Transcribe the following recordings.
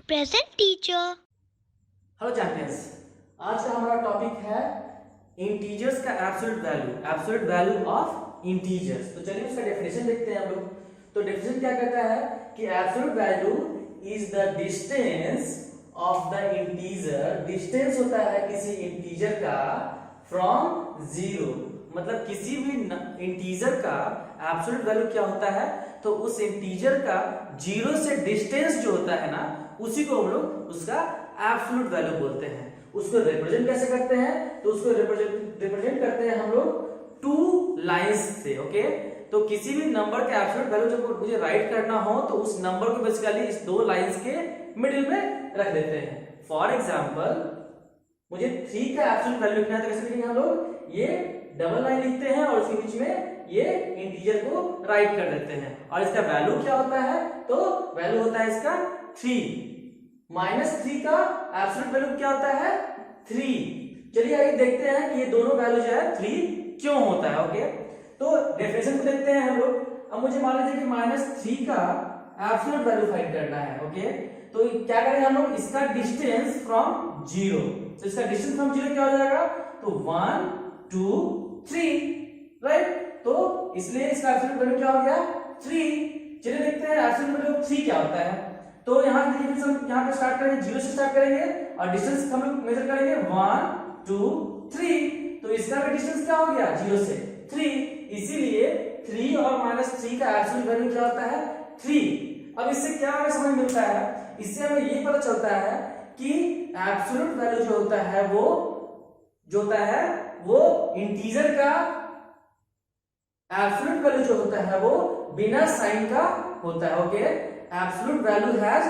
Present teacher. Hello champions, आज का हमारा टॉपिक है इंटीजर्स का एब्सोल्यूट वैल्यू ऑफ इंटीजर्स। तो चलिए उसका डेफिनेशन देखते हैं हम लोग। तो डेफिनेशन क्या कहता है कि absolute value is the distance of the integer. Distance होता है किसी इंटीजर का फ्रॉम जीरो, मतलब किसी भी इंटीजर का एब्सोल्यूट वैल्यू क्या होता है, तो उस इंटीजर का जीरो से डिस्टेंस जो होता है ना, उसी को हम लोग उसका एब्सोल्यूट वैल्यू बोलते हैं। उसको रिप्रेजेंट कैसे करते हैं, तो उसको रिप्रेजेंट करते हैं हम लोग टू लाइंस से। ओके, तो किसी भी नंबर का एब्सोल्यूट वैल्यू जब मुझे राइट करना हो तो उस नंबर को बेसिकली इस दो लाइंस के मिडिल में रख देते हैं। फॉर एग्जांपल मुझे 3 का एब्सोल्यूट वैल्यू लिखना है तो कैसे लिखेंगे हम लोग, ये डबल लाइन लिखते हैं और उसके बीच में ये इंटीजर को राइट कर देते हैं। और इसका वैल्यू क्या होता है, तो वैल्यू होता है इसका 3। -3 का एब्सोल्यूट वैल्यू क्या होता है, 3। चलिए आगे देखते हैं कि ये दोनों वैल्यू जो है 3 क्यों होता है। ओके, तो डेफिनेशन को देखते हैं हम लोग। अब मुझे मान लीजिए कि -3 का एब्सोल्यूट वैल्यू फाइंड करना है। ओके, तो क्या करेंगे हम लोग, इसका डिस्टेंस फ्रॉम जीरो। तो इसका डिस्टेंस फ्रॉम जीरो क्या हो जाएगा, तो 1 2 3, राइट। तो इसलिए इसका एब्सोल्यूट वैल्यू क्या हो गया, 3। चलिए देखते हैं एब्सोल्यूट वैल्यू 3 क्या होता है। तो यहां देखिए हम यहां पे स्टार्ट करेंगे, जीरो से स्टार्ट करेंगे और डिस्टेंस हम लोग मेजर करेंगे 1 2 3। तो इसका भी डिस्टेंस क्या हो गया, 0 से 3। इसीलिए 3 और -3 का एब्सोल्यूट वैल्यू क्या होता है, 3। अब इससे क्या हमें समझ मिलता है, इससे हमें ये पता चलता है कि एब्सोल्यूट वैल्यू जो होता है वो इंटीजर का एब्सोल्यूट वैल्यू जो होता है वो बिना साइन का होता है। Okay, absolute value has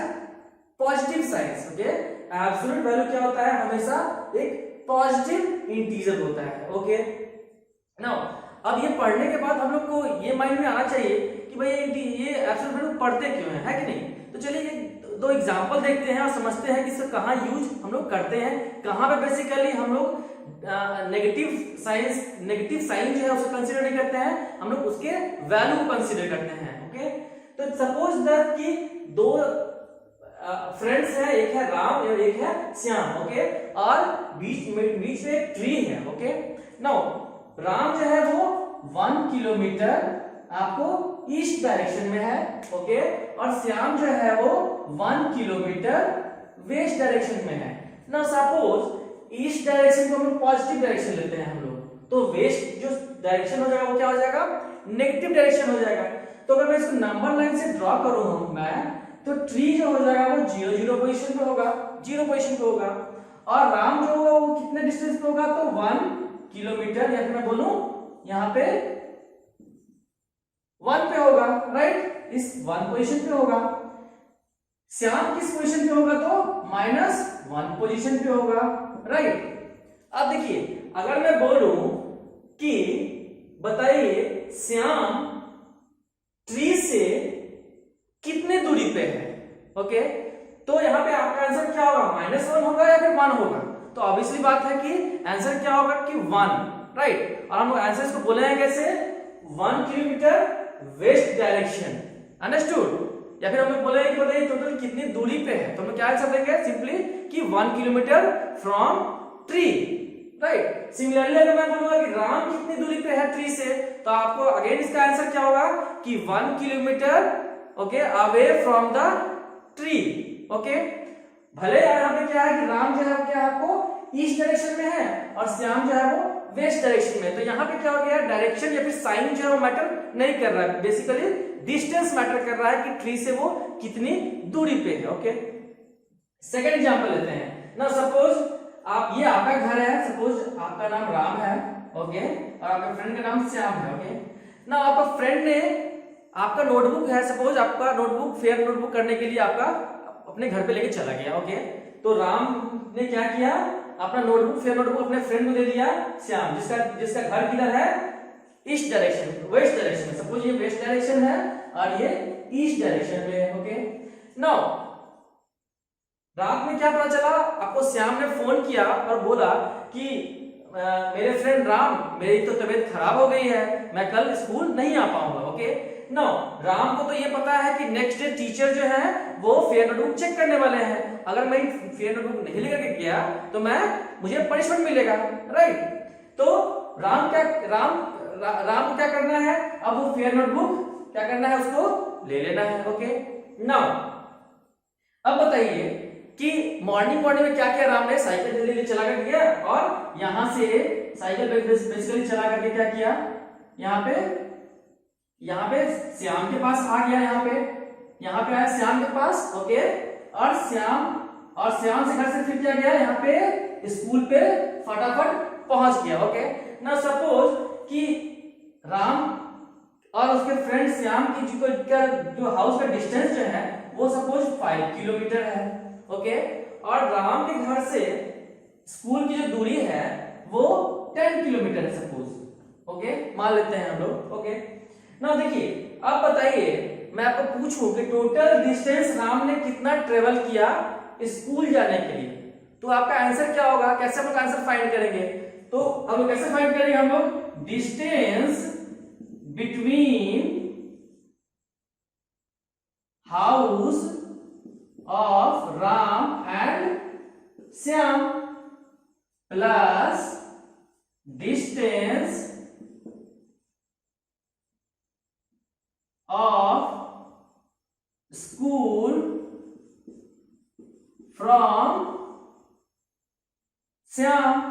positive science. Okay, absolute value क्या होता है, हमेशा एक पॉजिटिव इंटीजर होता है। ओके, नाउ अब ये पढ़ने के बाद हम लोग को ये माइंड में आना चाहिए कि भाई ये एब्सोल्यूट वैल्यू पढ़ते क्यों है कि नहीं। तो चलिए ये दो एग्जांपल देखते हैं और समझते हैं कि इसका कहाँ यूज हम लोग करते हैं, कहाँ पे बेसिकली हम लोग नेगेटिव साइन जो है उसे कंसीडर नहीं करते हैं, हम लोग उसके वैल्यू को कंसीडर करते हैं। ओके, तो सपोज दैट कि दो फ्रेंड्स हैं, एक है राम और एक है श्याम। ओके, और बीच में एक ट्री है। ओके, नाउ राम जो है वो 1 किलोमीटर आपको ईस्ट डायरेक्शन में है। ओके, और श्याम जो है वो 1 किलोमीटर वेस्ट डायरेक्शन में है। नाउ सपोज ईस्ट डायरेक्शन को हम लोग पॉजिटिव डायरेक्शन लेते हैं हम लोग, तो वेस्ट जो डायरेक्शन हो जाएगा वो क्या हो जाएगा, नेगेटिव डायरेक्शन हो जाएगा। तो अगर मैं इसको नंबर लाइन से ड्रॉ करूं मैं, तो ट्री जो हो जाएगा वो 0 0 पोजीशन पे होगा, 0 पोजीशन पे होगा। और राम जो होगा वो कितने डिस्टेंस पे होगा, तो 1 किलोमीटर, या फिर मैं बोलूं यहाँ पे 1 पे होगा, राइट, इस 1 पोजीशन पे होगा। श्याम किस पोजीशन पे होगा, तो -1 पोजीशन पे होगा, राइट। अब देखिए अगर मैं बोलूं कि बताइए श्याम ट्री से कितने दूरी पे है। ओके, तो यहां पे आपका आंसर क्या होगा, -1 होगा या फिर 1 होगा। तो ऑब्वियसली बात है कि आंसर क्या होगा कि 1, राइट। और हम आंसर इसको बोले हैं कैसे, 1 किलोमीटर वेस्ट डायरेक्शन, अंडरस्टूड। या फिर हम लोग बोले कि बताइए टोटल कितनी दूरी पे है, तो हम क्या आंसर देंगे, सिंपली कि 1 kilometre from tree, right. Similarly अगर मैं बोलूंगा कि राम कितनी दूरी पे है ट्री से, तो आपको अगेन इसका आंसर क्या होगा कि 1 kilometre, okay, away from the tree. Okay, भले यहाँ पे क्या है कि राम जो है क्या आपको ईस्ट डायरेक्शन में है और श्याम जो है वो वेस्ट डायरेक्शन में। तो यहाँ पे क्या हो गया, डायरेक्शन या फिर साइन जो है वो मैटर नहीं कर रहा है, बेसिकली डिस्टेंस मैटर कर रहा है कि ट्री से वो कितनी दूरी पे है। ओके, सेकंड एग्जांपल लेते हैं ना। सपोज ये आपका घर है, सपोज आपका नाम राम है, ओके, और आपके फ्रेंड का नाम श्याम है। ओके, ना आपका फ्रेंड ने आपका नोटबुक है, सपोज आपका नोटबुक फेयर नोटबुक करने के लिए आपका अपने घर पे लेके चला गया। ओके, तो राम ने क्या किया, अपना नोटबुक फेयर नोटबुक अपने फ्रेंड को दे दिया श्याम, जिसका घर किधर है, ईस्ट डायरेक्शन, वेस्ट डायरेक्शन में। सपोज ये वेस्ट डायरेक्शन है और ये ईस्ट डायरेक्शन में है। ओके, नाउ रात में क्या पता चला, आपको श्याम ने फोन किया और बोला कि मेरे फ्रेंड राम, मेरी तो तबीयत खराब हो गई है, मैं कल स्कूल नहीं आ पाऊंगा। ओके, नो, राम को तो ये पता है कि नेक्स्ट डे टीचर जो है वो फेयर नोटबुक चेक करने वाले हैं, अगर मैं फेयर नोटबुक नहीं लेकर के गया तो मुझे पनिशमेंट मिलेगा, राइट। तो राम को क्या करना है, अब वो फेयर नोटबुक क्या करना है, उसको ले लेना है। ओके, नाउ अब बताइए कि मॉर्निंग में क्या किया राम ने, साइकिल जल्दी चला कर गया और यहां से साइकिल बेसिकली चला करके क्या किया, यहाँ पे श्याम के पास आ गया, यहाँ पे आया श्याम के पास। ओके, और श्याम से घर से फिर क्या गया, यहाँ पे स्कूल पे फटाफट पहुंच गया। ओके, ना सपोज कि राम और उसके फ्रेंड श्याम की जो हाउस का डिस्टेंस जो है वो सपोज 5 किलोमीटर है। ओके, और राम के घर से स्कूल की जो दूरी है वो 10 किलोमीटर है सपोज। ओके, मान लेते हैं हम लोग। ओके, ना देखिए, अब बताइए मैं आपको पूछूं कि टोटल डिस्टेंस राम ने कितना ट्रेवल किया स्कूल जाने के लिए, तो आपका आंसर क्या होगा, कैसे हम लोग आंसर फाइंड करेंगे, तो हम लोग कैसे फाइंड करेंगे, हम लोग distance between house of Ram and Shyam plus distance of school from Shyam,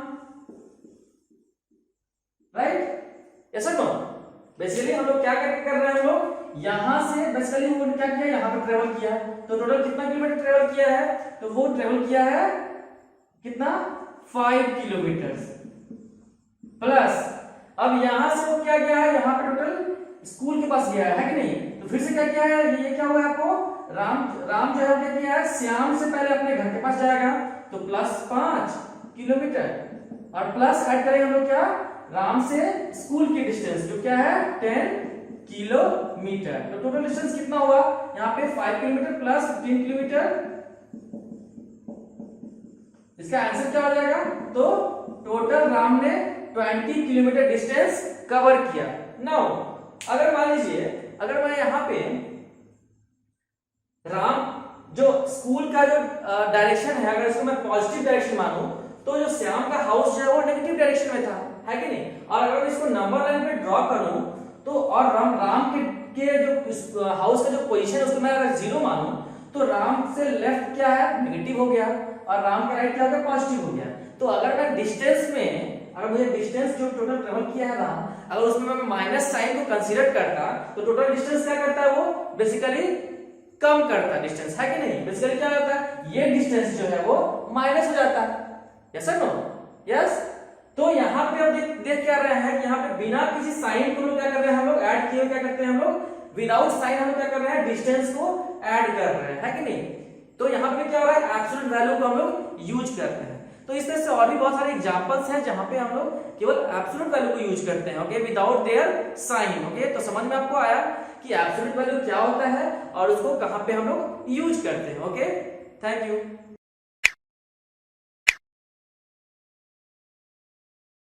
right, yes और नो। बेसिकली हम लोग क्या कर रहे हैं, हम लोग यहां से बेसिकली वो क्या किया, यहां पे ट्रेवल किया, तो टोटल कितना किलोमीटर ट्रेवल किया है, तो वो ट्रेवल किया है कितना, 5 किलोमीटर प्लस अब यहां से वो क्या गया है, यहां पे टोटल स्कूल के पास गया है कि नहीं, तो फिर से क्या किया है, ये क्या हुआ है आपको, राम जो है क्या किया है, श्याम से पहले अपने घर के पास जाएगा तो प्लस 5 किलोमीटर और प्लस ऐड करेंगे हम लोग क्या, राम से स्कूल की डिस्टेंस जो क्या है 10 किलोमीटर, तो टोटल डिस्टेंस कितना हुआ, यहाँ पे 5 किलोमीटर प्लस 15 किलोमीटर, इसका आंसर क्या हो जाएगा, तो टोटल राम ने 20 किलोमीटर डिस्टेंस कवर किया। नाउ अगर मान लीजिए, अगर मैं यहाँ पे राम जो स्कूल का जो डायरेक्शन है, अगर इसको मैं पॉजिटिव डायरेक्शन मानूं, तो जो श्याम का हाउस जो है वो नेगेटिव डायरेक्शन में था, है कि नहीं, और अगर मैं इसको नंबर लाइन पे ड्रॉ करूं तो और राम के जो हाउस का जो पोजीशन है उसको मैं अगर 0 मानूं तो राम से लेफ्ट क्या है, नेगेटिव हो गया, और राम का राइट क्या हो गया, पॉजिटिव हो गया। तो अगर मैं डिस्टेंस में, अगर मुझे डिस्टेंस जो टोटल ट्रेवल किया है राम, अगर उसमें मैं माइनस साइन को कंसीडर करता तो टोटल डिस्टेंस क्या करता है, वो बेसिकली कम करता है डिस्टेंस, है कि नहीं, बेसिकली क्या होता है, ये डिस्टेंस जो है वो माइनस हो जाता है, यस और नो, यस। तो यहाँ पे अब देख क्या रहे हैं, यहाँ पे बिना किसी साइन को लोग क्या कर रहे हैं, हम लोग ऐड किए क्या करते हैं, हम लोग विदाउट साइन हम लोग क्या कर रहे हैं, डिस्टेंस को ऐड कर रहे हैं, है कि नहीं। तो यहाँ पे क्या हो रहा है, एब्सोल्यूट वैल्यू को हम लोग यूज करते हैं। तो इस तरह से और भी बहुत सारे एग्जांपल्स हैं जहां पे हम लोग केवल एब्सोल्यूट वैल्यू को यूज करते हैं, okay, without their sign. Okay, तो समझ में आपको आया कि एब्सोल्यूट वैल्यू क्या होता है और उसको कहां पे हम लोग यूज करते हैं। Okay, thank you.